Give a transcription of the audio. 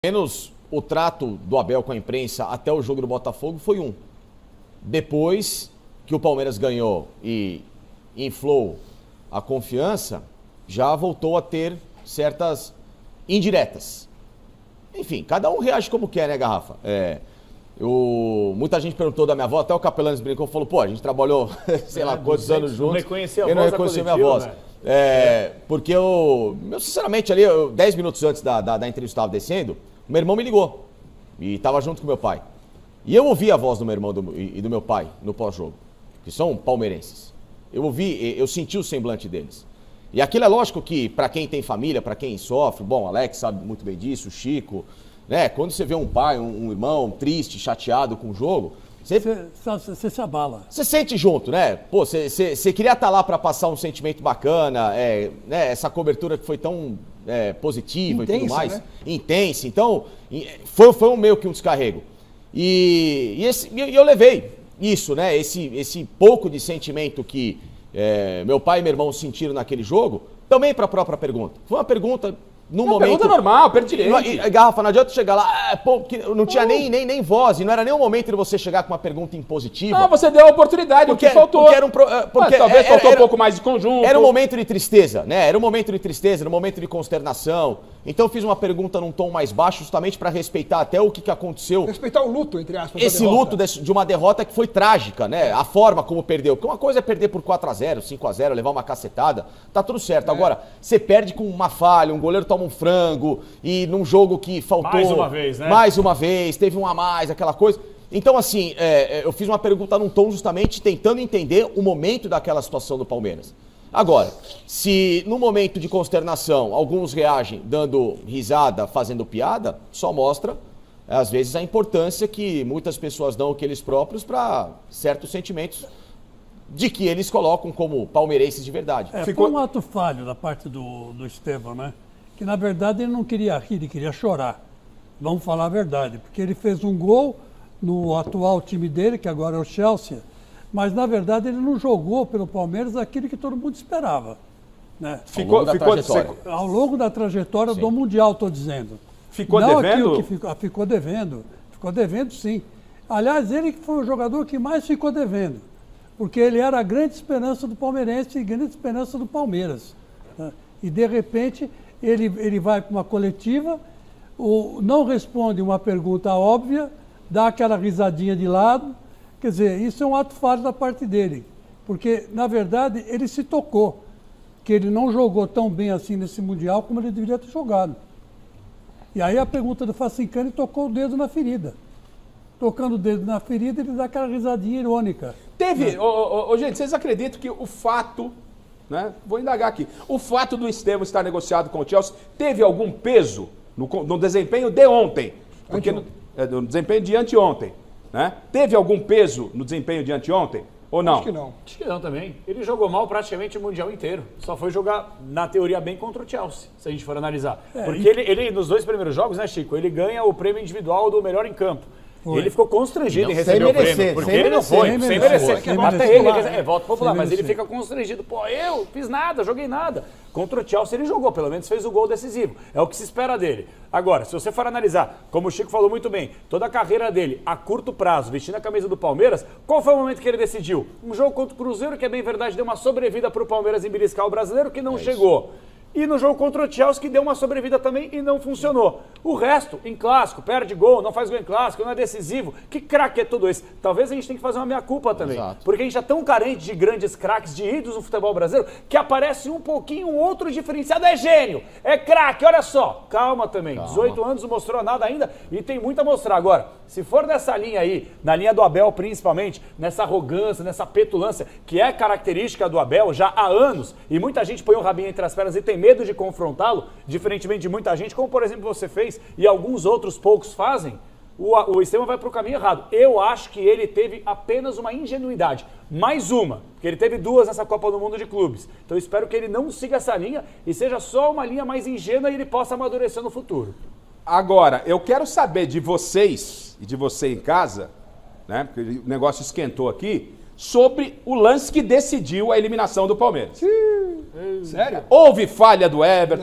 Menos o trato do Abel com a imprensa até o jogo do Botafogo foi um. Depois que o Palmeiras ganhou e inflou a confiança, já voltou a ter certas indiretas. Enfim, cada um reage como quer, né, Garrafa? Muita gente perguntou da minha avó, até o Capelanes brincou, falou, pô, a gente trabalhou, sei lá quantos anos juntos. Não reconhecia a voz. Eu não reconheci a minha voz. Né? Porque eu, sinceramente, ali, 10 minutos antes da entrevista estava descendo, meu irmão me ligou e estava junto com meu pai. E eu ouvi a voz do meu irmão e do meu pai no pós-jogo, que são palmeirenses. Eu senti o semblante deles. E aquilo é lógico que, para quem tem família, para quem sofre, bom, Alex sabe muito bem disso, o Chico, né? Quando você vê um pai, um irmão triste, chateado com o jogo, você se abala. Você sente junto, né? Pô, você queria estar lá para passar um sentimento bacana, né? Essa cobertura que foi tão positiva intensa, e tudo mais. Né? Intensa. Então, foi meio que um descarrego. E eu levei isso, né? Esse pouco de sentimento que meu pai e meu irmão sentiram naquele jogo, também para a própria pergunta. Foi uma pergunta... No momento... pergunta normal, pertinente. Garrafa, não adianta chegar lá, não tinha nem voz, e não era nem o momento de você chegar com uma pergunta impositiva. Não, você deu a oportunidade, porque faltou. Talvez faltou um pouco mais de conjunto. Era um momento de tristeza, né? Era um momento de tristeza, era um momento de consternação. Então eu fiz uma pergunta num tom mais baixo, justamente para respeitar até o que aconteceu. Respeitar o luto, entre aspas. Esse luto de uma derrota que foi trágica, né? A forma como perdeu. Porque uma coisa é perder por 4-0, 5-0, levar uma cacetada, tá tudo certo. Agora, você perde com uma falha, um goleiro toma um frango, e num jogo que faltou... Mais uma vez, né? Mais uma vez, teve um a mais, aquela coisa. Então, assim, eu fiz uma pergunta num tom justamente tentando entender o momento daquela situação do Palmeiras. Agora, se no momento de consternação alguns reagem dando risada, fazendo piada, só mostra, às vezes, a importância que muitas pessoas dão aqueles próprios para certos sentimentos de que eles colocam como palmeirenses de verdade. Foi um ato falho da parte do Estevão, né? Que na verdade ele não queria rir, ele queria chorar. Vamos falar a verdade, porque ele fez um gol no atual time dele, que agora é o Chelsea, mas na verdade ele não jogou pelo Palmeiras aquilo que todo mundo esperava. Né? Ao longo da trajetória do Mundial, estou dizendo. Ficou devendo? Ficou devendo. Ficou devendo, sim. Aliás, ele que foi o jogador que mais ficou devendo, porque ele era a grande esperança do palmeirense e grande esperança do Palmeiras. Né? E de repente ele vai para uma coletiva, não responde uma pergunta óbvia, dá aquela risadinha de lado. Quer dizer, isso é um ato falho da parte dele, porque, na verdade, ele se tocou, que ele não jogou tão bem assim nesse Mundial como ele deveria ter jogado. E aí a pergunta do Facincani tocou o dedo na ferida. Tocando o dedo na ferida, ele dá aquela risadinha irônica. Teve, gente, vocês acreditam que o fato, né, vou indagar aqui, o fato do Estevão estar negociado com o Chelsea teve algum peso no desempenho de ontem? Porque no desempenho de anteontem. Né? Teve algum peso no desempenho de anteontem? Ou não? Acho que não. Acho que não também. Ele jogou mal praticamente o Mundial inteiro. Só foi jogar, na teoria, bem contra o Chelsea, se a gente for analisar. Porque ele, nos 2 primeiros jogos, né, Chico, ele ganha o prêmio individual do melhor em campo. Ele ficou constrangido em receber o prêmio. Porque ele não foi, sem merecer. Até ele, voto popular, mas ele fica constrangido. Pô, eu fiz nada, joguei nada. Contra o Chelsea ele jogou, pelo menos fez o gol decisivo. É o que se espera dele. Agora, se você for analisar, como o Chico falou muito bem, toda a carreira dele, a curto prazo, vestindo a camisa do Palmeiras, qual foi o momento que ele decidiu? Um jogo contra o Cruzeiro, que é bem verdade, deu uma sobrevida para o Palmeiras em beliscar o brasileiro, que não chegou. E no jogo contra o Chelsea, que deu uma sobrevida também e não funcionou. O resto, em clássico, perde gol, não faz gol em clássico, não é decisivo. Que craque é tudo isso? Talvez a gente tenha que fazer uma meia-culpa também. Exato. Porque a gente é tão carente de grandes craques, de ídolos no futebol brasileiro, que aparece um pouquinho, um outro diferenciado. É gênio, é craque, olha só. Calma também, 18 anos não mostrou nada ainda e tem muito a mostrar. Agora, se for nessa linha aí, na linha do Abel principalmente, nessa arrogância, nessa petulância, que é característica do Abel já há anos, e muita gente põe o rabinho entre as pernas e tem medo de confrontá-lo, diferentemente de muita gente, como por exemplo você fez e alguns outros poucos fazem, o Estevão vai para o caminho errado. Eu acho que ele teve apenas uma ingenuidade, mais uma, porque ele teve 2 nessa Copa do Mundo de Clubes. Então eu espero que ele não siga essa linha e seja só uma linha mais ingênua e ele possa amadurecer no futuro. Agora, eu quero saber de vocês e de você em casa, né, porque o negócio esquentou aqui, sobre o lance que decidiu a eliminação do Palmeiras. Sério? Houve falha do Everton.